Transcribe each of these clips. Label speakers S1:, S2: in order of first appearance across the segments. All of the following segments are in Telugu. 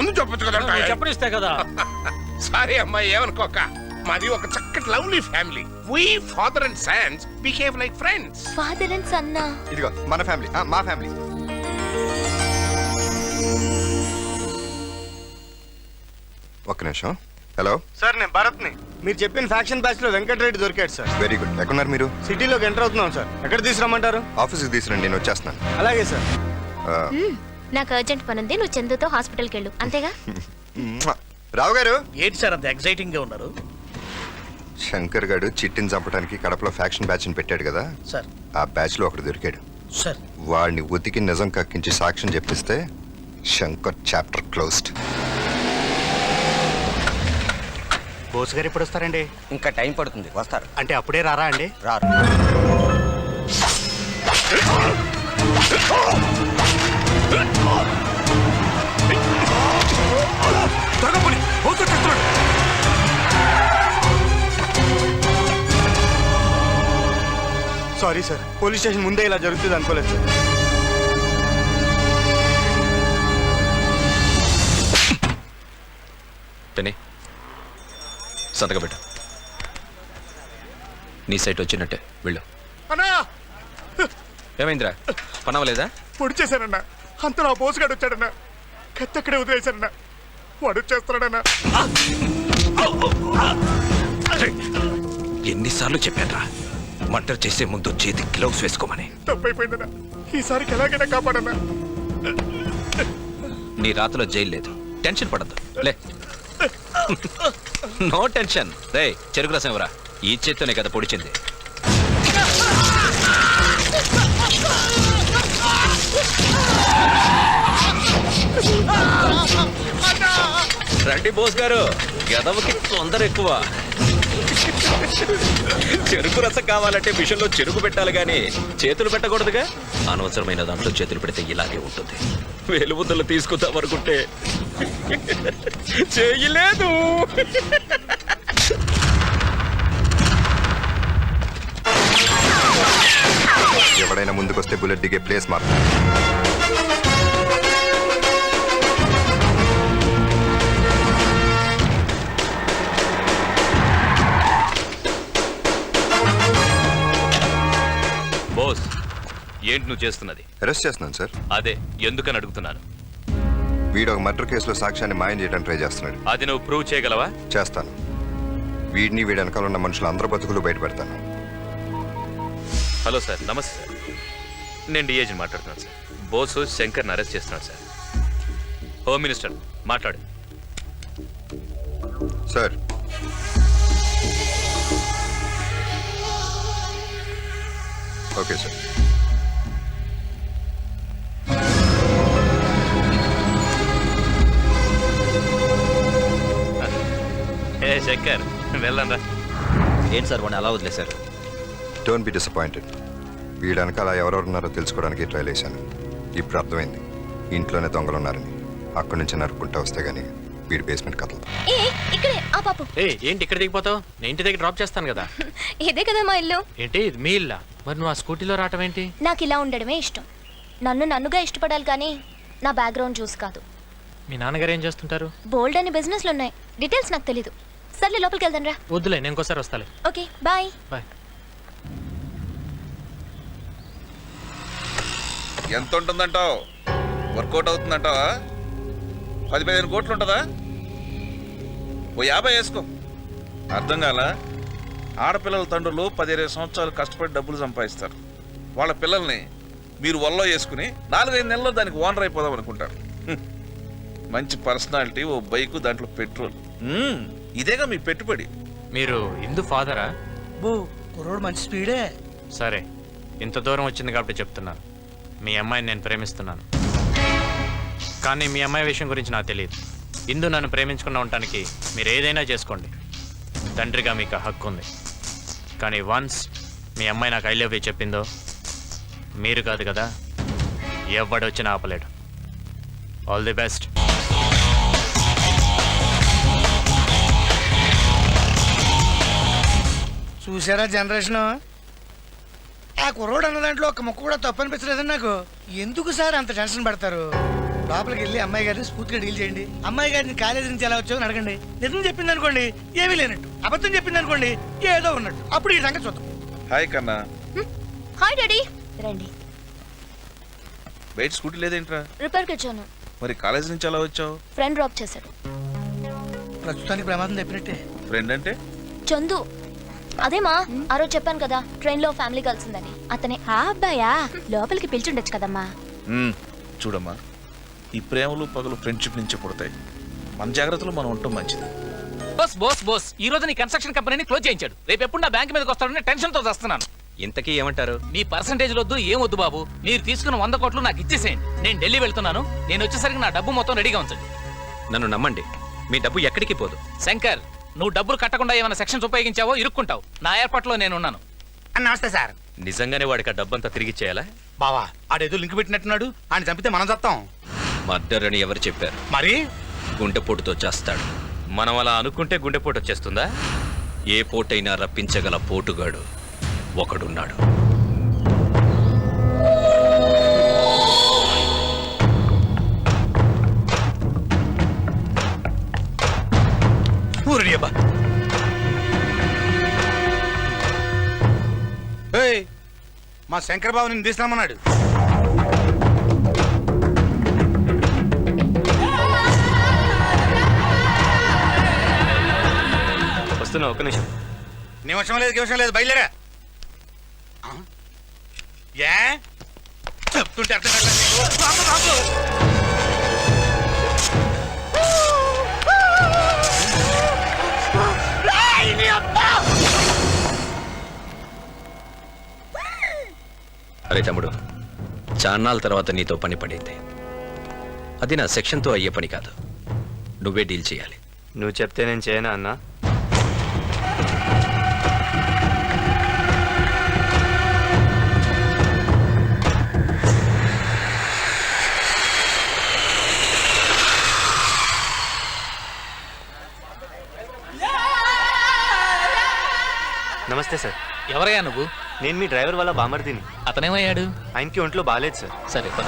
S1: ముందు చెప్పొచ్చు కదా
S2: చెప్పనిస్తే కదా.
S1: సారీ అమ్మాయి, ఏమనుకోక. మాది ఒక చక్కటి lovely family. We father and sons behave like friends.
S3: Father and సన్నా.
S4: ఇదిగో మన ఫ్యామిలీ, మా ఫ్యామిలీ. ఒక్క నిమిషం. హలో
S5: సార్ నేను భరత్ని. మీరు చెప్పిన ఫ్యాక్షన్ బ్యాచ్ లో వెంకటరెడ్డి దొరికాడు సార్.
S4: Very good. ఎక్కడున్నారు మీరు?
S5: సిటీలోకి ఎంటర్ అవుతున్నాం సార్. ఎక్కడ తీసుకురమ్మంటారు?
S4: ఆఫీస్కి తీసుకురండి, నేను వచ్చేస్తున్నాను.
S5: అలాగే సార్.
S3: నాకు అర్జెంట్ పని ఉంది, నువ్వు చందుతో హాస్పిటల్కి వెళ్ళు, అంతేగా?
S4: రావు గారు.
S6: ఏంటి సార్ అంత ఎక్సైటింగ్ గా ఉన్నారు?
S4: శంకర్ గారు చిట్టిని చంపడానికి కడపలో ఫ్యాక్షన్ బ్యాచ్ పెట్టాడు కదా,
S6: సార్
S4: ఆ బ్యాచ్ లో ఒకడు దొరికాడు.
S6: సార్
S4: వాడిని ఉతికి నిజం కక్కించి సాక్ష్యం చెప్పిస్తే శంకర్ చాప్టర్ క్లోజ్డ్.
S5: బోస్ గారు ఎప్పుడు వస్తారండి?
S6: ఇంకా టైం పడుతుంది, వస్తారు.
S5: అంటే అప్పుడే రారా అండి?
S6: రారు.
S5: సారీ సార్, పోలీస్ స్టేషన్ ముందే ఇలా జరుగుతుంది అనుకోలేదు సార్.
S7: టెనీ సంతకం పెట్టు. నీ సైట్ వచ్చినట్టే వెళ్ళు.
S1: అన్నా
S7: ఏమైందిరా, పనవలేదా?
S1: పొడి చేశానన్నా. అంత నా బోస్ గారు వచ్చాడన్నా. కత్తి అక్కడే వదిలేశానన్నా. వాడు వచ్చేస్తాడన్నా.
S7: ఎన్నిసార్లు చెప్పానురా, మర్డర్ చేసే ముందు చేతి గ్లౌస్ వేసుకోమని.
S1: తప్పైపోయిందన్నా. ఈసారికి ఎలాగైనా కాపాడన్నా.
S7: నీ రాతలో జైలు లేదు, టెన్షన్ పడద్దు. లే, నో టెన్షన్. రే చెరుకు రసం ఎవరా? ఈ చేత్తోనే కదా పొడిచింది. రండి బోస్ గారు, గదవకి తొందర ఎక్కువ. చెరుకు రసం కావాలంటే మిషన్లో చెరుకు పెట్టాలి కానీ చేతులు పెట్టకూడదుగా. అనవసరమైన దాంట్లో చేతులు పెడితే ఇలాగే ఉంటుంది. వేలుముద్దలు తీసుకుందాం అనుకుంటే చేయలేదు.
S4: ఎవడైనా ముందుకొస్తే బుల్లెట్ దిగే ప్లేస్ మాత్రం.
S7: బోస్, ఏంటి నువ్వు చేస్తున్నది?
S4: అరెస్ట్ చేస్తున్నాను సార్.
S7: అదే ఎందుకని అడుగుతున్నాను.
S4: వీడు ఒక మర్డర్ కేసులో సాక్ష్యాన్ని మాయం చేయడానికి ట్రై చేస్తున్నాడు.
S7: అది నువ్వు ప్రూవ్ చేయగలవా?
S4: చేస్తాను. వీడిని వీడి వెనకాల ఉన్న మనుషులు అందరూ బతుకులు బయట పెడతాను.
S7: హలో సార్, నమస్తే సార్. నేను డిఏజీని మాట్లాడుతున్నాను సార్. బోసు శంకర్ని అరెస్ట్ చేస్తున్నాడు సార్. హోమ్ మినిస్టర్ మాట్లాడు.
S4: Sir, okay sir.
S7: ఏ శంకర్, వెళ్ళండి.
S6: ఏంటి సార్ వాడిని అలా వదిలేశారు?
S4: Don't be disappointed. వీడి వెనకాల ఎవరెవరు ఉన్నారో తెలుసుకోవడానికి ట్రై చేశాను. ఇప్పుడు అర్థమైంది, ఇంట్లోనే దొంగలు ఉన్నారని. అక్కడి నుంచి నరుక్కుంటా వస్తే గానీ వీడి బేస్మెంట్ కథలు.
S3: ఏ ఇక్కడే ఆ పాపు.
S2: ఏంటి ఇక్కడ దిగిపోతావు? నేను ఇంటి దగ్గర డ్రాప్ చేస్తాను కదా.
S3: ఇదే కదా మా ఇల్లు.
S2: ఏంటి ఇది మీ ఇల్లా? మరి నువ్వు ఆ స్కూటీలో రావటం ఏంటి?
S3: నాకు ఇలా ఉండడమే ఇష్టం. నన్నుగా ఇష్టపడాలి కానీ నా బ్యాక్గ్రౌండ్ చూసి కాదు.
S2: మీ నాన్నగారు ఏం చేస్తుంటారు?
S3: బోల్డ్ అని బిజినెస్లు ఉన్నాయి, డీటెయిల్స్ నాకు తెలీదు. సర్లే లోపలికి వెళ్దాం రా.
S2: వద్దులే, నేను ఇంకోసారి వస్తాలే.
S3: Okay bye.
S2: బాయ్.
S8: ఎంత ఉంటుందంటావు? వర్కౌట్ అవుతుందంటావా? 10-15 కోట్లు ఉంటుందా? ఓ 50 వేసుకో. అర్థం కాల? ఆడపిల్లల తండ్రులు 10-20 సంవత్సరాలు కష్టపడి డబ్బులు సంపాదిస్తారు. వాళ్ళ పిల్లల్ని మీరు వల్లో వేసుకుని 4-5 నెలల్లో దానికి ఓనర్ అయిపోదాం అనుకుంటారు. మంచి పర్సనాలిటీ, ఓ బైకు, దాంట్లో పెట్రోల్. ఇదేగా మీ పెట్టుబడి.
S2: మీరు ఇందు ఫాదరా?
S6: కుర్రోడు మంచి స్పీడే.
S2: సరే, ఇంత దూరం వచ్చింది కాబట్టి చెప్తున్నాను. మీ అమ్మాయిని నేను ప్రేమిస్తున్నాను. కానీ మీ అమ్మాయి విషయం గురించి నాకు తెలియదు. ఇందు నన్ను ప్రేమించుకున్న ఉండటానికి మీరు ఏదైనా చేసుకోండి, తండ్రిగా మీకు హక్కు ఉంది. కానీ వన్స్ మీ అమ్మాయి నాకు ఐ లవ్ యూ చెప్పిందో, మీరు కాదు కదా, ఎవడొచ్చినా ఆపలేడు. All the best.
S6: చూసారా జనరేషన్? ఆ కుర్రోడు అన్న దాంట్లో ఒక ముక్క కూడా తప్పు అనిపించలేదండి నాకు. ఎందుకు సార్ అంత టెన్షన్ పడతారు? లోపలికి వెళ్ళి అమ్మాయి గారిని స్ఫూర్తిగా డీల్ చేయండి. అమ్మాయి గారిని కాలేజీ నుంచి ఎలా వచ్చామని అడగండి. నిజం చెప్పింది అనుకోండి ఏమీ లేనట్టు, అబద్ధం చెప్పింది అనుకోండి ఏదో ఉన్నట్టు. అప్పుడు ఈ సంగతి చూద్దాం.
S8: హాయ్ కన్నా.
S3: Hi daddy. రండి.
S8: బయట స్కూటీ లేదేంట్రా?
S3: రిపేర్కి వచ్చాను.
S8: మరి కాలేజ్ నుంచి ఎలా వచ్చావు?
S3: ఫ్రెండ్ డ్రాప్ చేశాడు.
S6: ప్రస్తుతానికి ప్రమాదం చెప్పినట్టే.
S8: ఫ్రెండ్ అంటే?
S3: చందు. అదేమా ఆ రోజు చెప్పాను కదా ట్రైన్ లో ఫ్యామిలీ కలిసిందని, అతనే.
S9: ఆ అబ్బాయా? లోపలికి పిలిచుండొచ్చు కదమ్మా.
S8: చూడమ్మా, ఈ ప్రేమలు పగలు ఫ్రెండ్షిప్ నుంచి పుడతాయి. మన జాగ్రత్తలో మనం ఉండటం మంచిది.
S10: బోస్ బోస్ బోస్ ఈ రోజు నీ కన్స్ట్రక్షన్ కంపెనీని క్లోజ్ చేయించాడు. రేపు ఎప్పుడు నా బ్యాంక్ మీదకి వస్తాడని టెన్షన్ తో వస్తున్నాను.
S2: ఇంతకీ ఏమంటారు?
S10: మీ పర్సంటేజ్ వద్దు, ఏం వద్దు బాబు. మీరు తీసుకున్న 100 కోట్లు నాకు ఇచ్చేసేయండి. నేను ఢిల్లీ వెళ్తున్నాను. నేను వచ్చేసరికి నా డబ్బు మొత్తం రెడీగా ఉంచండి.
S2: నన్ను నమ్మండి, మీ డబ్బు ఎక్కడికి పోదు.
S10: శంకర్, నువ్వు డబ్బులు కట్టకుండా ఏమైనా సెక్షన్స్ ఉపయోగించావో ఇరుక్కుంటావు. నా ఏర్పాట్లో నేనున్నాను.
S5: నమస్తే సార్.
S2: నిజంగానే వాడికి ఆ డబ్బంతా తిరిగి చేయాలా?
S5: బావా ఆడేదో లింక్ పెట్టినట్టున్నాడు. ఆయన చంపితే మనం చస్తాం.
S2: మర్డర్ అని ఎవరు చెప్పారు?
S5: మరి
S2: గుండెపోటుతో చేస్తాడు. మనం అలా అనుకుంటే గుండెపోటు వచ్చేస్తుందా? ఏ పోటైనా రప్పించగల పోటుగాడు ఒకడున్నాడు.
S5: మా శంకర్ బాబు నిన్ను తీసుకురామన్నాడు.
S2: వస్తున్నా, ఒక్క నిమిషం.
S5: నిమిషం లేదు బయలుదేరా. ఏ చెప్తుంటే అర్థం కావట్లేదు నీకు? బాబు, బాబు.
S2: అరే తమ్ముడు, చాన్నాళ్ళ తర్వాత నీతో పని పడింది. అది నా సెక్షన్తో అయ్యే పని కాదు. నువ్వే డీల్ చేయాలి.
S11: నువ్వు చెప్తే నేను చేయనా అన్నా? నమస్తే సార్.
S10: ఎవరయ్యా నువ్వు?
S11: నేను మీ డ్రైవర్ వాళ్ళ బామర్దిని.
S10: అతనేమయ్యాడు?
S11: ఆయనకి ఒంట్లో బాగాలేదు సార్.
S10: సరే పద.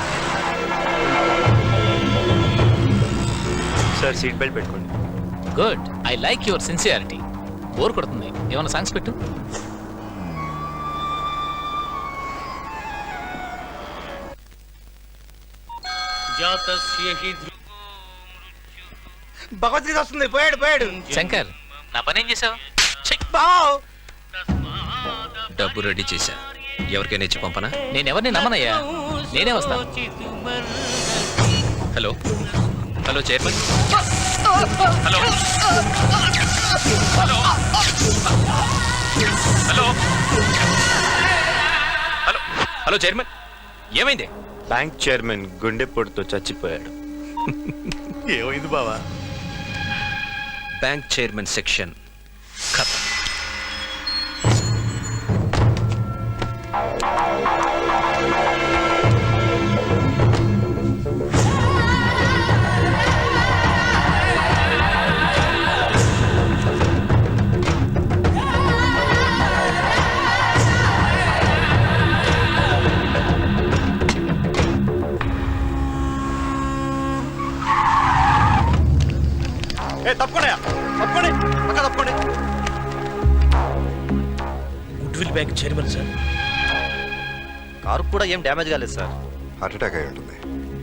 S11: సార్ సీట్ బెల్ట్ పెట్టుకోండి.
S10: Good, I like your sincerity. Bore కొడుతుంది, ఏమైనా సాంగ్స్ పెట్టు.
S5: భగవద్గీత వస్తుంది. పోయాడు.
S10: శంకర్, నా పని ఏం చేసావు?
S5: బావ్
S2: డబ్బు రెడీ చేశా. ఎవరికైనా ఇచ్చి పంపనా?
S10: నేనెవరిని నమ్మనయ్యా, నేనే వస్తాను.
S2: Hello hello chairman. Hello hello hello hello hello chairman, ఏమైంది?
S11: బ్యాంక్ చైర్మన్ గుండెపోటుతో చచ్చిపోయాడు.
S5: ఏమైంది బావా?
S2: బ్యాంక్ చైర్మన్ సెక్షన్ ఖతం.
S5: తప్పకుండా.
S6: Goodwill bank chairman sir.
S11: Car కూడా ఏం డ్యామేజ్ కాలేదు సార్.
S4: హార్ట్ అటాక్ అయి ఉంటుంది.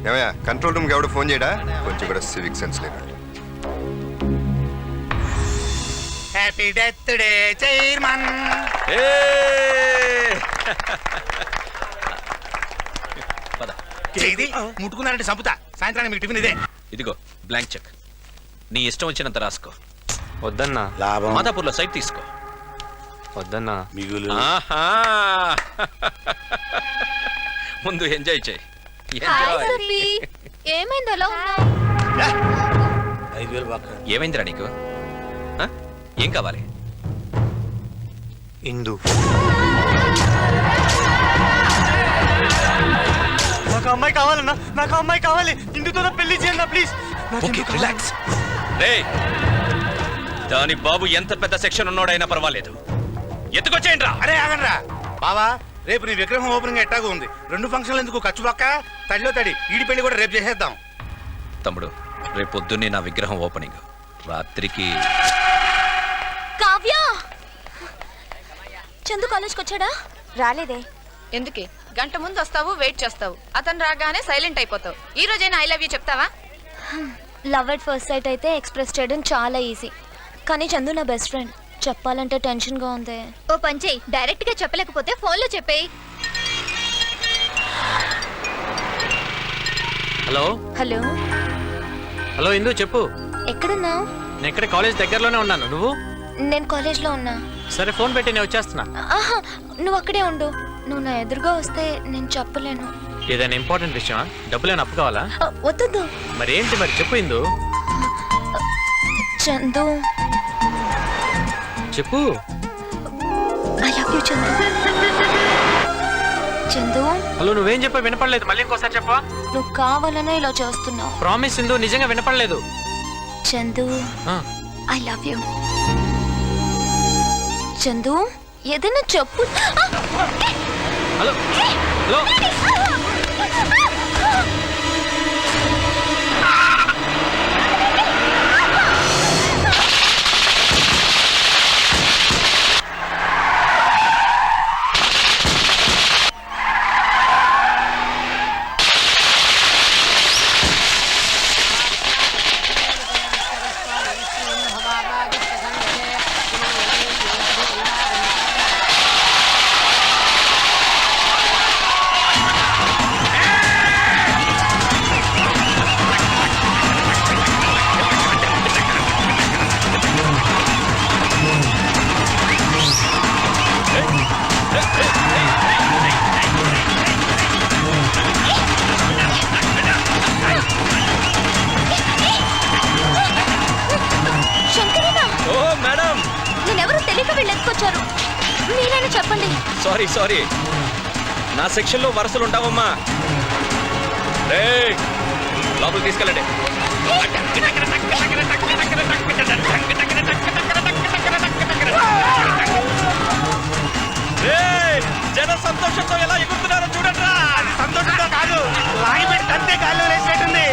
S4: ఏమయ్యా, కంట్రోల్ రూమ్కి ఎవడు ఫోన్ చేయడా? కొంచెం కూడా సివిక్ సెన్స్ లేదు.
S5: Happy death day chairman. ఇది ముట్టుకున్నారంటే చంపుతా. సాయంత్రానికి మీకు టిఫిన్ ఇదే.
S2: ఇదిగో బ్లాంక్ చెక్. నీ ఇష్టం వచ్చినంత రాసుకో.
S11: వద్దన్నా.
S5: లాభం.
S2: మాదాపూర్లో సైట్ తీసుకో.
S11: వద్దన్నా.
S5: మిగులు.
S2: ఆహా. ముందు ఎంజాయ్ చేయి.
S3: ఏమైంది అలా ఉన్నావు?
S5: 5,000 బాగా.
S2: ఏమైందిరా నీకు? ఆ? ఏం కావాలి?
S11: ఇందు.
S6: నాకు అమ్మాయి కావాలన్నా, నాకు అమ్మాయి కావాలి. ఇందుతో పెళ్లి చేయండి ప్లీజ్.
S2: Okay, relax. రేయ్, దాని బాబు ఎంత పెద్ద సెక్షన్ ఉన్నాడైనా పర్వాలేదు, ఎత్తుకొచ్చేయండి రా.
S5: అరే ఆగండ్రా బావా, రేపు నీ విగ్రహం ఓపెనింగ్ ఎట్టాగా ఉంది. 2 ఫంక్షన్లు ఎందుకు ఖర్చు పక్క? తడిలో తడి ఈడి పెళ్లి కూడా రేపు చేసేద్దాం.
S7: తమ్ముడు రేపు పొద్దున్నే నా విగ్రహం ఓపెనింగ్. రాత్రికి
S3: కావ్య చందు కాలేజ్కి వచ్చాడా?
S9: రాలేదే.
S12: ఎందుకే గంట ముందు వస్తావు, వెయిట్ చేస్తావు, అతను రాగానే సైలెంట్ అయిపోతావు. ఈ రోజైనా ఐ లవ్ యూ చెప్తావా?
S3: లవ్ ఎట్ ఫస్ట్ సైట్ అయితే ఎక్స్ప్రెస్ చేయడం చాలా ఈజీ, కానీ చందు నా బెస్ట్ ఫ్రెండ్, చెప్పాలంటే టెన్షన్గా ఉంది.
S13: ఓ పని చెయ్యి, డైరెక్ట్ గా చెప్పలేకపోతే ఫోన్ లో చెప్పేయి.
S2: హలో
S3: హలో
S2: హలో ఇందు చెప్పు.
S3: ఎక్కడున్నావు?
S2: నేను ఇక్కడ కాలేజ్ దగ్గరలోనే ఉన్నాను. నువ్వు?
S3: నేను కాలేజ్లో ఉన్నా.
S2: సరే ఫోన్ పెట్టి నేను వచ్చేస్తున్నా.
S3: ఆహా, నువ్వు అక్కడే ఉండు. నువ్వు నా ఎదురుగా వస్తే నేను చెప్పలేను.
S2: ఏదైనా ఇంపార్టెంట్ విషయమా? డబ్బులేనా అప్పు కావాలా?
S3: వద్దు.
S2: మరి ఏంటి మరి చెప్పు ఇందు.
S3: చందు,
S2: చెప్పు.
S3: I love you Chandu. Chandu,
S2: hello నువ్వేం చెప్పా వినపడలేదు, మళ్ళీ ఇంకోసారి చెప్పా.
S3: నువ్వు కావాలనే ఇలా చేస్తున్నావు.
S2: ప్రామిస్ ఇందు, నిజంగా వినపడలేదు.
S3: Chandu, I love you. Chandu, ఏదైనా చెప్పు.
S2: హలో హలో
S3: మీరైనా చెప్పండి.
S7: సారీ నా సెక్షన్లో వరుసలు ఉంటావమ్మా. లోపలికి తీసుకెళ్ళండి. జన సంతోషంతో ఎలా ఎగురుతున్నారో చూడండి.
S6: సంతోషంతో కాదు, లాగి పెట్టి అంతే గాల్లో వేసినట్టుంది.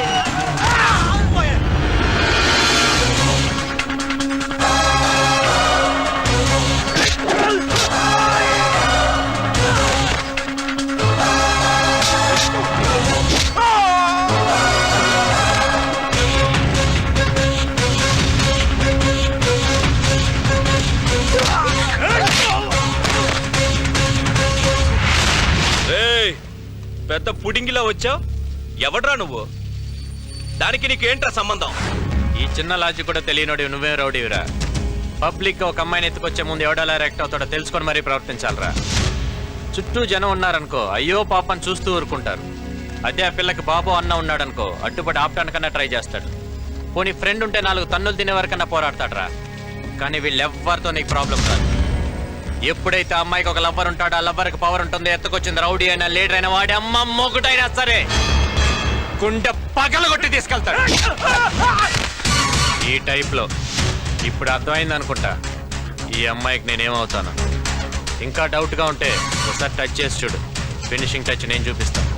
S7: పెద్ద పుడింగిలా వచ్చావు. ఎవడ్రా నువ్వు? దానికి నీకేంట్రా సంబంధం?
S2: ఈ చిన్న లాజిక్ కూడా తెలియనోడి నువ్వే రౌడీవిరా. పబ్లిక్ ఒక అమ్మాయిని ఎత్తుకొచ్చే ముందు ఎవడలా రియాక్ట్ అవుతాడో తెలుసుకొని మరీ ప్రవర్తించాలరా. చుట్టూ జనం ఉన్నారనుకో, అయ్యో పాపని చూస్తూ ఊరుకుంటారు. అదే ఆ పిల్లకి బాబు అన్న ఉన్నాడనుకో, అడ్డుపడి ఆపటానికన్నా ట్రై చేస్తాడు. పోనీ ఫ్రెండ్ ఉంటే 4 తన్నులు తినే వరకన్నా పోరాడతాడరా. కానీ వీళ్ళెవ్వరితో నీకు ప్రాబ్లం రాదు. ఎప్పుడైతే అమ్మాయికి ఒక లవ్వర్ ఉంటాడో, ఆ లవ్వర్కి పవర్ ఉంటుంది. ఎత్తుకొచ్చింది రౌడీ అయినా, లీడర్ అయినా, వాడి అమ్మ మొగుడైనా సరే గుండె పగలగొట్టి తీసుకెళ్తాడు. ఈ టైప్లో ఇప్పుడు అర్థమైంది అనుకుంటా ఈ అమ్మాయికి నేనేమవుతాను. ఇంకా డౌట్గా ఉంటే ఒకసారి టచ్ చేసి చూడు. ఫినిషింగ్ టచ్ నేను చూపిస్తాను.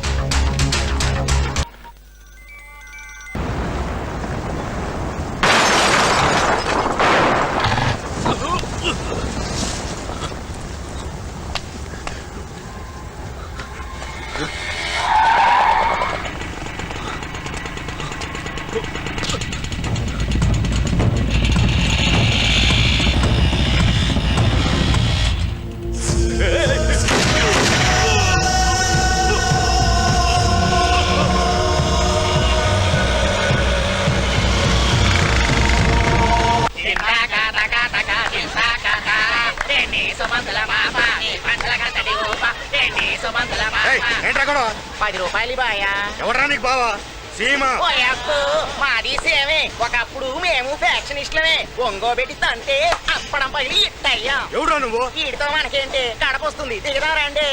S6: ఏంట్రా కూడా
S14: 10 రూపాయలు బాయా.
S6: ఎవడరా నీకు బావా? సీమా
S14: మాది సేమే. ఒకప్పుడు మేము ఫ్యాక్షనిస్టులమే. ఒంగోబెట్టి తంటే అప్పడం పగిలి ఇట్టయ్యా.
S6: ఎవడరా నువ్వు?
S14: వీడితో మనకేంటి, కడపొస్తుంది. దిగదారండి.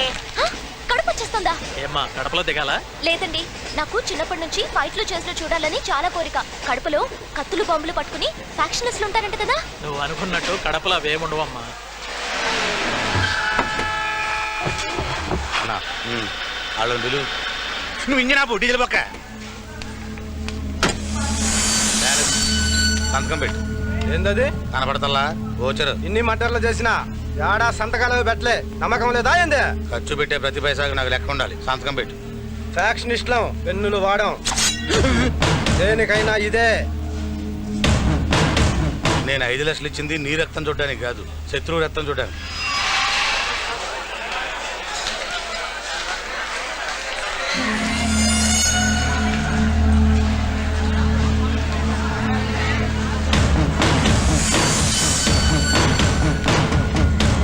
S3: కడుపు వచ్చేస్తుందా?
S2: ఏమ్మా కడపలో దిగాల?
S3: లేదండి, నాకు చిన్నప్పటి నుంచి ఫైట్లు చేసిన చూడాలని చాలా కోరిక. కడుపులో కత్తులు బాంబులు పట్టుకుని ఫ్యాక్షనిస్టులు ఉంటారంట కదా.
S2: నువ్వు అనుకున్నట్టు కడపలో అవేముండవమ్మా.
S5: నువ్వు ఇంజినా డీజిల్ పక్క
S8: సంతకం పెట్టు.
S5: ఏందది
S8: కనపడతల్లా ఓచరు.
S5: ఇన్ని మటర్లు చేసినా ఏడా సంతకాలు పెట్టలే నమ్మకం లేదా ఏంది?
S8: ఖర్చు పెట్టే ప్రతి పైసాకు నాకు లెక్క ఉండాలి. సంతకం పెట్టు.
S5: ఫ్యాక్షనిస్టులం పెన్నులు వాడం దేనికైనా ఇదే.
S8: నేను 5 లక్షలు ఇచ్చింది నీ రక్తం చూడడానికి కాదు, శత్రువు రక్తం చూడడానికి.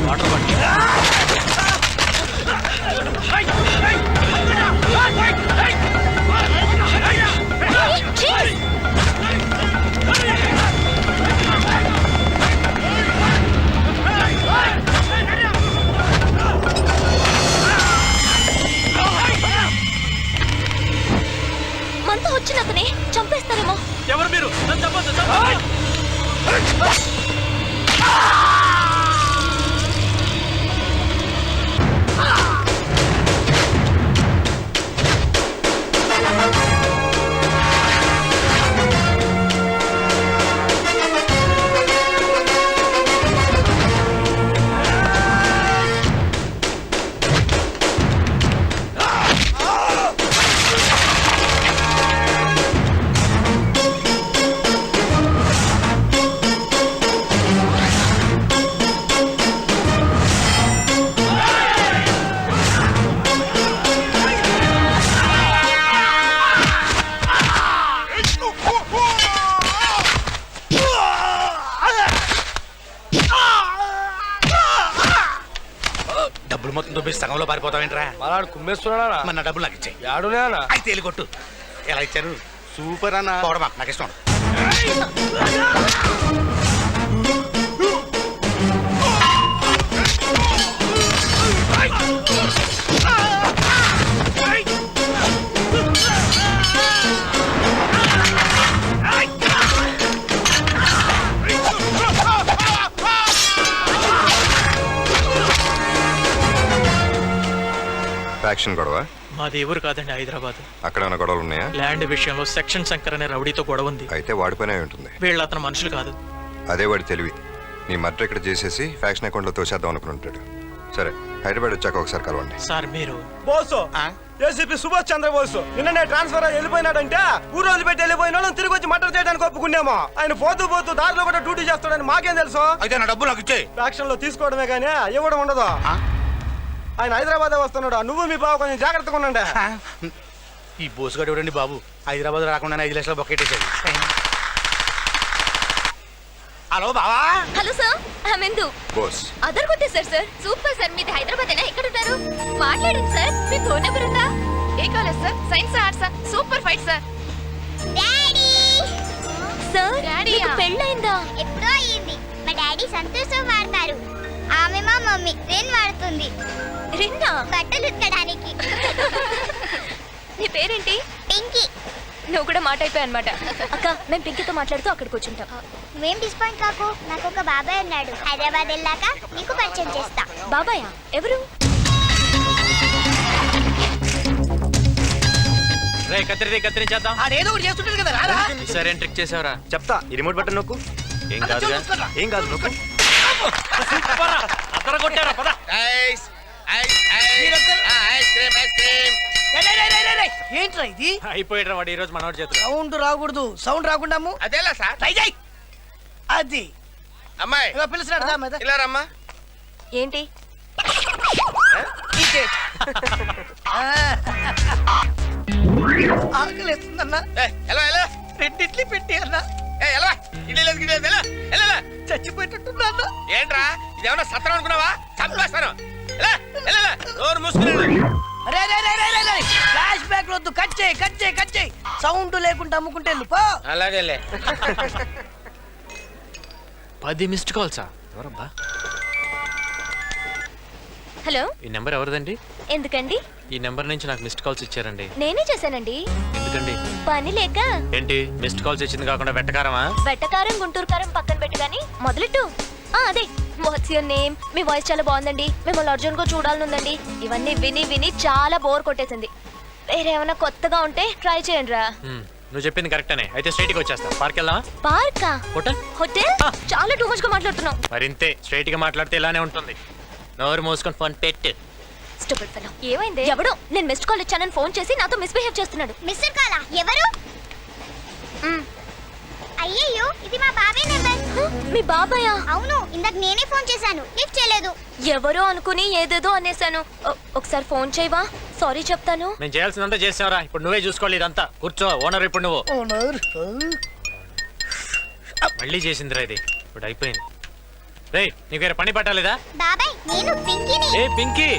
S10: వాటర్ బాటిల్
S3: మనతో వచ్చిన అతనే చంపేస్తారేమో.
S10: ఎవరు మీరు? నన్ను చంపొద్దు, చంపొద్దు.
S8: డబ్బులు మొత్తం దొబ్బేసి సగంలో పారిపోతావేంట్రా?
S5: మరాడు కుమ్మేస్తున్నాడా?
S8: మన నా డబ్బులు నాకు ఇచ్చాయి.
S5: యాడునేనా?
S8: అయితే వెళ్ళి కొట్టు. ఎలా ఇచ్చారు?
S5: సూపర్ అన్న.
S8: పోవడమా, నాకు ఇష్టం.
S4: ఫ్యాక్షన్ గొడవ?
S10: మాది ఎవరు కాదండి, హైదరాబాద్.
S4: అక్కడ ఏమైనా గొడవలు ఉన్నాయా?
S10: ల్యాండ్ విషయంలో సెక్షన్ శంకర్ అనే రౌడీతో గొడవ ఉంది.
S4: అయితే వాడి పనే అయి ఉంటుంది.
S10: వీళ్ళు అతను మనుషులు కాదు.
S4: అదే వాడి తెలివి. నీ మర్డర్ ఇక్కడ చేసేసి ఫ్యాక్షన్ అకౌంట్లో తోసేద్దాం అనుకుని ఉంటాడు. సరే, హైదరాబాద్ వచ్చాక ఒకసారి కలవండి.
S10: సార్ మీరు
S5: బోసు ఏసీపీ సుభాష్ చంద్రబోస్ నిన్ననే ట్రాన్స్ఫర్ అయ్యి వెళ్ళిపోయినాడంటే ఊరు వదిలిపెట్టి వెళ్ళిపోయిన వాళ్ళని తిరిగి వచ్చి మర్డర్ చేయడానికి ఒప్పుకున్నామో. ఆయన పోతూ పోతూ దారిలో కూడా డ్యూటీ చేస్తాడని మాకేం తెలుసు?
S8: అయితే నా డబ్బులు నాకు ఇచ్చాయి.
S5: ఫ్యాక్షన్ లో తీసుకోవడమే కానీ ఇవ్వడం ఉండదు. ఆయన హైదరాబాద్ వస్తున్నాడు. నువ్వు మీ బావ కొంచెం జాగ్రత్తగా ఉండండి.
S8: ఈ బోసుగాడు ఎవడండి బాబు? హైదరాబాద్ రాకుండా 5 లక్షలు బొక్కెట్టేశాడు. హలో బావా.
S3: హలో సార్, హమెందు
S4: బోస్
S3: అదర్ కొట్టేశారు సార్. Super sir. మీది హైదరాబాదేనా? ఎక్కడ ఉంటారు? మాట్లాడండి సార్. మీ ఫోన్ నెంబర్ ఉందా? ఏ college sir? Science arts sir? Super fight sir. Sir మీకు పెళ్ళైందా?
S13: ఎప్పుడో అయ్యింది. మా డాడీ సంతోషం వాడతారు. ఆమె మా మమ్మీ రెన్ వాడుతుంది.
S3: రిందా?
S13: బట్టలు ఉతకడానికి.
S3: నీ పేరేంటి?
S13: పింకీ.
S3: నువ్వు కూడా మాట అయిపోయా అనమాట. అక్క, మేము పింకీతో మాట్లాడుతూ అక్కడికి కూర్చుంటాం.
S13: నువ్వేం డిస్పాయింట్ కాకు. నాకు ఒక బాబాయ్ ఉన్నాడు. హైదరాబాద్ వెళ్ళాక నీకు పరిచయం చేస్తా.
S3: బాబాయా? ఎవరు?
S2: రే కత్తిరించేద్దాం.
S6: ఆడేదో ఒకటి చేస్తుంటాడు కదా, రారా?
S2: ఈసారి ఏం ట్రిక్ చేసావురా?
S5: చెప్తా. ఈ రిమోట్ బటన్ నొక్కు.
S2: ఏం కాదుగా.
S5: ఏం కాదు నొక్కు.
S10: అతను కొట్టారా? పద.
S1: Ice ice ice ice cream ice cream.
S6: ఏంట్రా ఇది?
S2: అయిపోయాడు వాడు ఈ రోజు మనోడి చేతులు.
S6: సౌండ్ రాకూడదు. సౌండ్ రాకుండా
S1: అదేలా సార్?
S6: ట్రై చేయి. అది
S1: అమ్మాయి
S6: పిలుస్తున్నాడు.
S1: ఇలా రమ్మా.
S3: ఏంటి?
S6: ఆకలేస్తుందన్నా.
S1: ఎలా ఎలా
S6: రెండిట్లు పెట్టి అన్నా.
S1: ఎలా ఇడ్లీ లేదు గిడ్లీ లేదు. ఎలా ఎలా
S6: చచ్చిపోయేటట్టున్నా అన్నా.
S1: ఏంట్రా ఇదేమన్నా సత్రం అనుకున్నావా? చంపేస్తాను. ఎలా ఎలా నోరు మూసుకుని
S6: రే రే రే రే రే రే. ఫ్లాష్ బ్యాక్ వద్దు. కట్ చేయి, కట్ చేయి, కట్ చేయి. సౌండ్ లేకుండా అమ్ముకుంటే వెళ్ళు పో.
S1: అలాగేలే.
S2: 10 మిస్డ్ కాల్సా? ఎవరబ్బా?
S3: హలో,
S2: ఈ నెంబర్ ఎవరిదండి?
S3: ఎందుకండి?
S2: ఈ నెంబర్ నుంచి నాకు మిస్డ్ కాల్స్ ఇచ్చారండి.
S3: నేనే చేశానండి.
S2: ఎందుకండి?
S3: పని లేక.
S2: ఏంటి మిస్డ్ కాల్స్ ఇచ్చింది కాకుండా వెట్టకారమా?
S3: వెట్టకారం గుంటూరు కారం పక్కన పెట్టు గాని మొదలెట్టు. అదే what's your name, me voice చాలా బాగుందండి, మిమ్మల్ని అర్జున్ గా చూడాలనుందండి. ఇవన్నీ విని విని చాలా బోర్ కొట్టేసింది. వేరేమైనా కొత్తగా ఉంటే ట్రై చేయండి రా.
S2: నువ్వు చెప్పింది కరెక్టనే. అయితే స్ట్రైట్గా వచ్చేస్తా. పార్క్ వెళ్దామా?
S3: పార్కా?
S2: హోటల్?
S3: హోటల్? చాలా టూ మచ్ గా మాట్లాడుతున్నావు.
S2: మరింతే స్ట్రైట్గా మాట్లాడితే ఇలానే ఉంటుంది. నోరు మూసుకొని ఫోన్ పెట్టు.
S3: Stupid fellow. ఏమైంది? ఎవడో నేను మిస్డ్ కాల్ ఇచ్చానని ఫోన్ చేసి నాతో మిస్బిహేవ్ చేస్తున్నాడు.
S13: మిస్టర్ కాలా ఎవరు? అయ్యయ్యో ఇది మా బాబాయ్ నెంబర్.
S3: మీ బాబాయా?
S13: అవును, ఇందాక నేనే ఫోన్ చేశాను, లిఫ్ట్ చేయలేదు.
S3: ఎవరో అనుకుని ఏదేదో అనేసాను. ఒకసారి ఫోన్ చేయవా? సారీ చెప్తాను.
S2: నేను చేయాల్సిందంతా చేసావరా. ఇప్పుడు నువ్వే చూసుకోవాలి ఇదంతా. కూర్చో. ఓనర్ ఇప్పుడు నువ్వు. మళ్ళీ చేసిందిరా ఇది. ఇప్పుడు అయిపోయింది. రే నీకు వేరే పని పట్టాలేదా?
S13: బాబాయ్ నేను పింకీని.
S2: ఏ పింకీ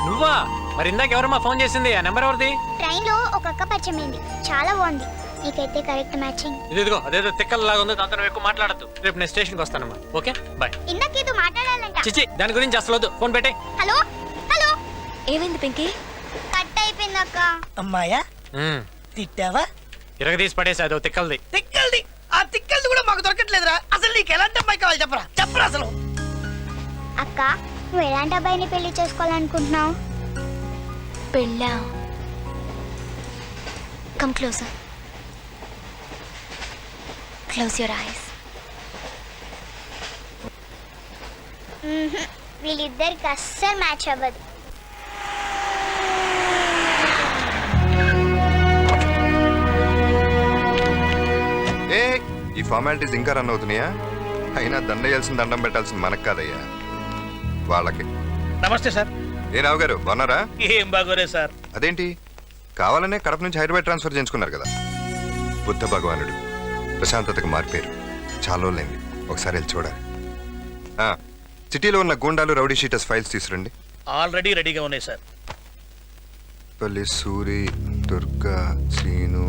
S2: నువ్వా? మరి ఇందాక ఎవరమ్మా ఫోన్ చేసింది? ఆ నెంబర్ ఎవరిది?
S13: ట్రైన్ లో ఒక అక్క పరిచయమైంది, చాలా బాగుంది. నీకైతే కరెక్ట్ మ్యాచింగ్.
S2: ఇదిగో అదేదో తిక్కల్లాగా ఉంది. దాంతో ఎక్కువ మాట్లాడద్దు. రేపు నేను స్టేషన్కి వస్తానమ్మా. Okay bye.
S13: ఇందాకేదో మాట్లాడాలంట.
S2: చిచి దాని గురించి అసలు వద్దు. ఫోన్ పెట్టే.
S13: Hello hello.
S3: ఏమైంది పింకీ?
S13: కట్ అయిపోయింది అక్క.
S6: అమ్మాయా తిట్టావా?
S2: ఇరగదీసి పడేసి అదో తిక్కల్ది.
S6: తిక్కల్ది? ఆ తిక్కల్ది కూడా మాకు దొరకట్లేదురా. అసలు నీకు ఎలాంటి అమ్మాయి కావాలి చెప్పరా? చెప్పరా అసలు.
S13: అక్క నువ్వు ఎలాంటి అబ్బాయిని పెళ్లి చేసుకోవాలనుకుంటున్నావు?
S3: పెళ్ళా? Come closer. Close your eyes.
S13: వీళ్ళిద్దరికి అస్సలు మ్యాచ్ అవ్వదు.
S4: ఏ ఈ ఫార్మాలిటీస్ ఇంకా రన్ అవుతున్నాయా? అయినా దండ వేయాల్సిన దండం పెట్టాల్సిన మనకు కాదయ్యా, వాళ్ళకి.
S6: నమస్తే సార్.
S4: ఏ రావు గారు బాగున్నారా?
S6: ఏం బాగోరే సార్.
S4: అదేంటి కావాలనే కడప నుంచి హైదరాబాద్ ట్రాన్స్ఫర్ చేయించుకున్నారు కదా? బుద్ధ భగవానుడు ప్రశాంతతకు మారిపోయారు. చాలా రోజులైంది, ఒకసారి వెళ్ళి చూడాలి. సిటీలో ఉన్న గూండాలు రౌడీ షీటర్స్ ఫైల్స్ తీసుకురండి.
S6: ఆల్రెడీ రెడీగా ఉన్నాయి సార్.
S4: పల్లి సూరి, దుర్గా, శ్రీను,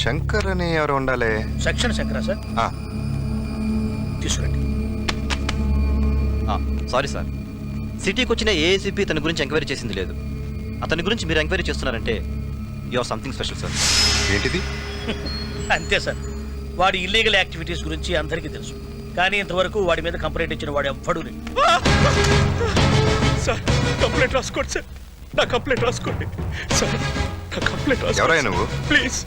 S4: శంకర్ అని ఎవరు ఉండాలి?
S6: సెక్షన్ శంకరా సార్? తీసుకురండి.
S11: సారీ సార్, సిటీకి వచ్చిన ఏఏసీపీ తన గురించి ఎంక్వైరీ చేసింది లేదు. అతని గురించి మీరు ఎంక్వైరీ చేస్తున్నారంటే you or something special sir.
S4: ఏంటిది?
S6: అంతే సార్, వాడి ఇల్లీగల్ యాక్టివిటీస్ గురించి అందరికీ తెలుసు, కానీ ఇంతవరకు వాడి మీద కంప్లైంట్ ఇచ్చిన వాడు ఎవ్వడూ లేడు. సార్ కంప్లైంట్ రాసుకోండి సార్, నా కంప్లైంట్ రాసుకోండి సార్, నా కంప్లైంట్ రాసుకోండి.
S4: ఎవరైనా నువ్వు?
S6: ప్లీజ్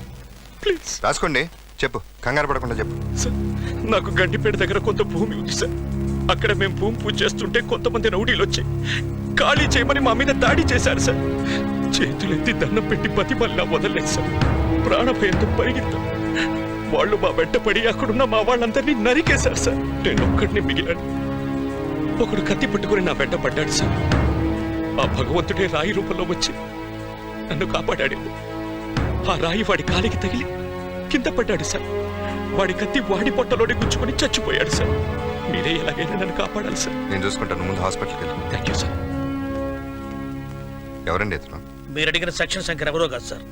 S6: ప్లీజ్
S4: రాసుకోండి. చెప్పు, కంగారు పడకుండా చెప్పు.
S6: సార్ నాకు గండిపేట దగ్గర కొంత భూమి ఉంది సార్. అక్కడ మేము భూమి పూజ చేస్తుంటే కొంతమంది రౌడీలు వచ్చి ఖాళీ చేయమని మా మీద దాడి చేశారు సార్. చేతులెత్తి దండం పెట్టి బతిమల్లా వదలలేదు సార్. ప్రాణభయంతో పరిగెత్తాం. వాళ్ళు మా వెంట పడి అక్కడున్న మా వాళ్ళందరినీ నరికేశారు సార్. నేను ఒక్కడిని మిగిలాను. ఒకడు కత్తి పట్టుకుని నా వెంట పడ్డాడు సార్. ఆ భగవంతుడే రాయి రూపంలో వచ్చి నన్ను కాపాడాడు. ఆ రాయి వాడి కాలికి తగిలి కింద పడ్డాడు సార్. వాడి కత్తి వాడి పొట్టలోనే గుచ్చుకొని చచ్చిపోయాడు సార్. మీరే ఎలాగైనా నన్ను కాపాడాలి సార్.
S4: నేను చూసుకుంటాను, ముందు హాస్పిటల్కి వెళ్ళి.
S6: Thank you sir.
S4: ఎవరండి ఇతను?
S6: మీరు అడిగిన సెక్షన్ శంకర్ ఎవరో కాదు సార్,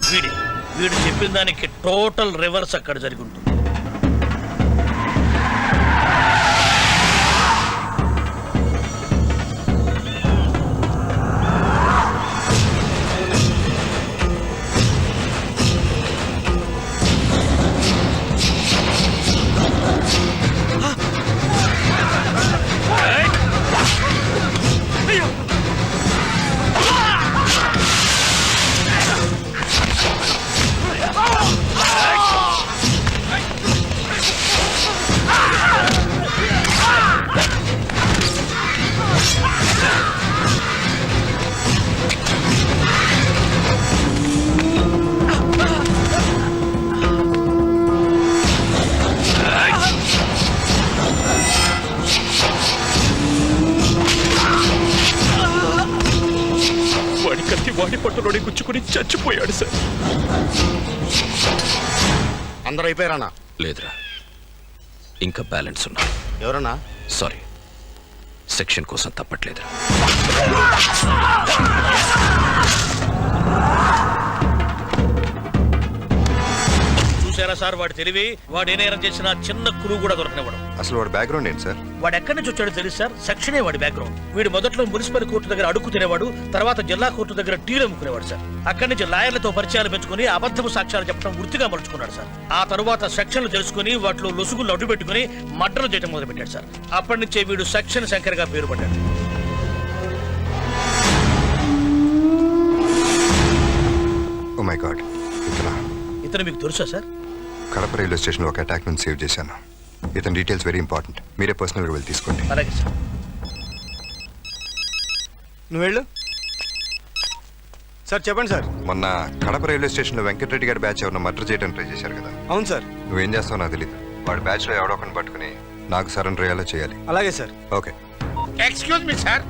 S6: వీడు చెప్పిన దానికి టోటల్ రివర్స్ అక్కడ జరిగి ఉంటుంది. వాడి పట్టులోనే గుచ్చుకుని చచ్చిపోయాడు సార్.
S1: అందరూ అయిపోయారన్నా?
S7: లేదురా, ఇంకా బ్యాలెన్స్ ఉన్నా.
S1: ఎవరన్నా?
S7: సారీ, సెక్షన్ కోసం తప్పట్లేదురా.
S6: చూసారా సార్ వాడు తెలివి? వాడు ఏ నేరం చేసిన చిన్న క్లూ కూడా దొరకనివ్వడం.
S4: అసలు వాడు బ్యాక్గ్రౌండ్ ఏంటి సార్?
S6: వాడు ఎక్కడి నుంచి వచ్చాడో తెలుసు సార్, సెక్షనే వాడి బ్యాక్గ్రౌండ్. వీడు మొదట్లో మున్సిపల్ కోర్టు దగ్గర అడుగు తినేవాడు, తర్వాత జిల్లా కోర్టు దగ్గర టీలు అమ్ముకునేవాడు సార్. అక్కడి నుంచి లాయర్లతో పరిచయాలు పెంచుకుని అబద్ధపు సాక్ష్యాలు చెప్పడం వృత్తిగా మలుచుకున్నాడు సార్. ఆ తర్వాత సెక్షన్లు తెలుసుకుని వాటిలో లొసుగులు అడ్డు పెట్టుకుని మర్డర్లు చేయడం మొదలుపెట్టాడు సార్. అప్పటి నుంచే వీడు సెక్షన్ శంకర్ గా పేరు పడ్డాడు.
S4: ఓ మై గాడ్,
S6: ఇతను మీకు తెలుసా సార్?
S4: కడప రైల్వే స్టేషన్లో ఒక అటాక్ నుంచి సేవ్ చేశాను. ఇతని డీటెయిల్స్ వెరీ ఇంపార్టెంట్. మీరే పర్సనల్గా వెళ్ళి తీసుకోండి.
S10: అలాగే సార్.
S5: నువ్వు వెళ్ళు సార్. చెప్పండి సార్.
S4: మొన్న కడప రైల్వే స్టేషన్లో వెంకటరెడ్డి గారి బ్యాచ్ ఎవరిని మర్డర్ చేయడానికి ట్రై చేశారు కదా?
S5: అవును సార్.
S4: నువ్వేం చేస్తావు నాకు తెలియదు. వాడి బ్యాచ్లో ఎవడో ఒకరిని పట్టుకుని నాకు సరెండర్ అయ్యేలా చేయాలి.
S5: అలాగే sir.
S4: Okay.
S1: Excuse me sir,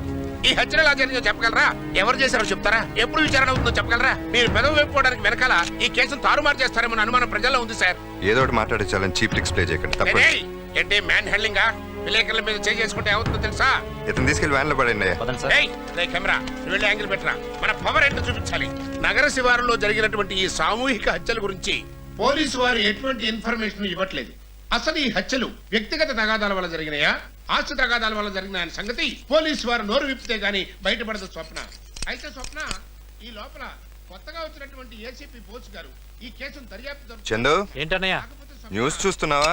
S1: ఈ హత్యలు ఎలా జరిగిందో చెప్పగలరా? ఎవరు చేశారో చెప్తారా? ఎప్పుడు విచారణ అవుతుందో చెప్పగలరా? మీరు పెదవి వైపుకోవడానికి వెనకాల ఈ కేసును తారుమారు చేస్తారేమో అనుమానం ప్రజల్లో ఉంది సార్.
S4: ఏదో ఒకటి మాట్లాడించాలని చీప్ ట్రిక్స్ ప్లే చేయకండి. తప్పదు.
S1: ఏయ్, ఏంటి మ్యాన్ హ్యాండ్లింగా? విలేకరుల మీద చేసుకుంటే ఏమవుతుందో తెలుసా?
S4: ఇతను తీసుకెళ్లి వ్యాన్లో పడండి.
S1: ఏయ్, రే కెమెరా, నువ్వు వెళ్ళి యాంగిల్ పెట్టరా. మన పవర్ ఏంటో చూపించాలి. నగర శివారులో జరిగినటువంటి ఈ సామూహిక హత్యల గురించి పోలీసు వారు ఎటువంటి ఇన్ఫర్మేషన్ ఇవ్వట్లేదు. అసలు ఈ హత్యలు వ్యక్తిగత తగాదాల వల్ల జరిగినాయా, ఆస్తి తగాదాల వల్ల జరిగిన సంగతి పోలీసు వారు నోరు విప్పితే గానీ బయటపడదు స్వప్న. అయితే స్వప్న, ఈ లోపల కొత్తగా వచ్చినటువంటి ఏసీపీ బోస్ గారు ఈ కేసును దర్యాప్తు.
S4: చందు,
S2: ఏంటన్నయ్య?
S4: న్యూస్ చూస్తున్నావా?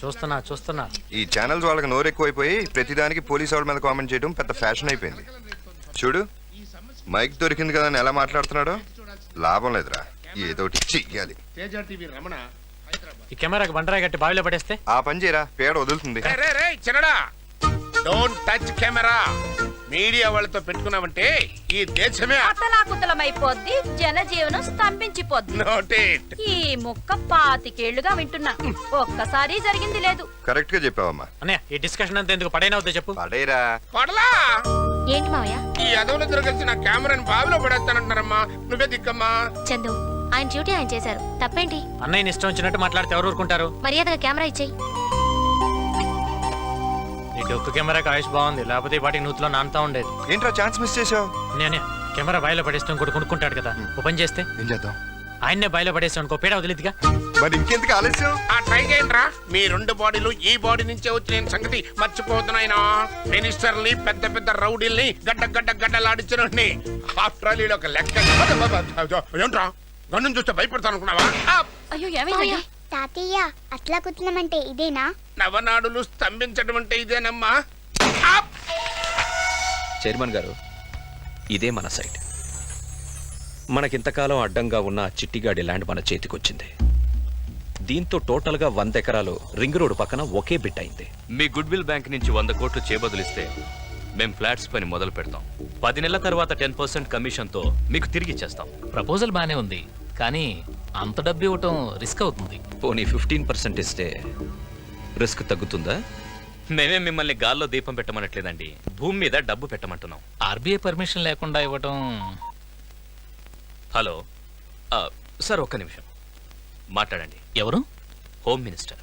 S2: చూస్తున్నా.
S4: ఈ ఛానల్స్ వాళ్ళకి నోరు ఎక్కువైపోయి ప్రతిదానికి పోలీసు వాళ్ళ మీద కామెంట్ చేయడం పెద్ద ఫ్యాషన్ అయిపోయింది. చూడు, మైక్ దొరికింది కదా అని ఎలా మాట్లాడుతున్నాడో. లాభం లేదురా, ఏదో ఒకటి చెయ్యాలి.
S1: తేజ టీవీ రమణ, హైదరాబాద్.
S2: ఈ కెమెరాకి బండరాయి కట్టి బావిలో పడేస్తే
S4: ఆ పని చేయరా, పేడ వదులుతుంది.
S1: రే చిన్నడా, డోంట్ టచ్ కెమెరా. మీడియా వాళ్ళతో పెట్టుకున్నామంటే ఈ దేశమే
S12: అతలాకుతలమైపోద్ది, జనజీవనం స్తంభించిపోద్ది.
S1: నోటేట్.
S12: ఈ ముక్క 25 ఏళ్లుగా వింటున్నా, ఒక్కసారి జరిగింది లేదు.
S4: కరెక్ట్ గా చెప్పావమ్మా.
S2: అన్నయ్య, ఈ డిస్కషన్ అంతా ఎందుకు? పడైనా వద్దా చెప్పు.
S4: పడేరా.
S1: పడలా.
S9: ఏంటి మావయ్య?
S1: ఈ అదవులిద్దరు కలిసి నా కెమెరాని బావిలో పడేస్తానంటున్నారమ్మా. నువ్వే దిక్కమ్మా.
S9: చందు, ఆయన డ్యూటీ ఆయన చేశారు, తప్పేంటి?
S2: అన్నయ్యని ఇష్టం వచ్చినట్టు మాట్లాడితే ఎవరు ఊరుకుంటారు?
S9: మర్యాదగా కెమెరా ఇచ్చేయి.
S2: ఈ డొక్కు కెమెరాకి ఆయుష్ బాగుంది, లేకపోతే ఈ పాటికి నూతిలో నానుతా ఉండేది.
S4: ఏంట్రా ఛాన్స్ మిస్ చేసావు?
S2: నేనే కెమెరా బాయిలో పడేస్తే ఇంకోటి కొనుక్కుంటాడు కదా, ఓపెన్ చేస్తే
S4: ఏం చేద్దాం?
S2: ఆయన్నే బాయిలో పడేస్తాను అనుకో, పేడ వదిలేదిగా.
S4: మరి ఇంకెందుకు ఆలస్యం?
S1: ఆ ట్రై చేయండిరా. మీ 2 బాడీలు ఈ బాడీ నుంచే వచ్చిన సంగతి మర్చిపోతున్నాయినా. మినిస్టర్ని, పెద్ద పెద్ద రౌడీల్ని గడ్డలాడించిన ఆఫ్టర్ ఆల్ ఒక లెక్క. ఏంట్రా, గన్నుని చూస్తే భయపడతాను అనుకున్నావా?
S12: అయ్యో ఏమైంది?
S13: తాతయ్య, అట్లా కుట్టినమంటే ఇదేనా?
S1: నవనాడులు స్తంభించడం అంటే ఇదేనమ్మా.
S6: చైర్మన్ గారు, ఇదే మన సైట్. మనకింతకాలం అడ్డంగా ఉన్న చిట్టిగాడి ల్యాండ్ మన చేతికొచ్చింది. దీంతో టోటల్గా 100 ఎకరాలు రింగ్ రోడ్ పక్కన ఒకే బిట్ అయింది.
S7: మీ గుడ్ విల్ బ్యాంక్ నుంచి 100 కోట్లు చేబదులిస్తే మేం ఫ్లాట్స్ పని మొదలు పెడతాం. 10 నెలల తర్వాత 10% కమిషన్తో మీకు తిరిగి ఇచ్చేస్తాం.
S10: ప్రపోజల్ బానే ఉంది, కానీ అంత డబ్బు ఇవ్వటం రిస్క్ అవుతుంది.
S6: పోనీ 15% ఇస్తే రిస్క్ తగ్గుతుందా?
S7: మేమేం మిమ్మల్ని గాల్లో దీపం పెట్టమనట్లేదండి, భూమి మీద డబ్బు పెట్టమంటున్నాం.
S10: ఆర్బీఐ పర్మిషన్ లేకుండా ఇవ్వటం.
S7: హలో సార్, ఒక్క నిమిషం మాట్లాడండి.
S10: ఎవరు?
S7: Home minister.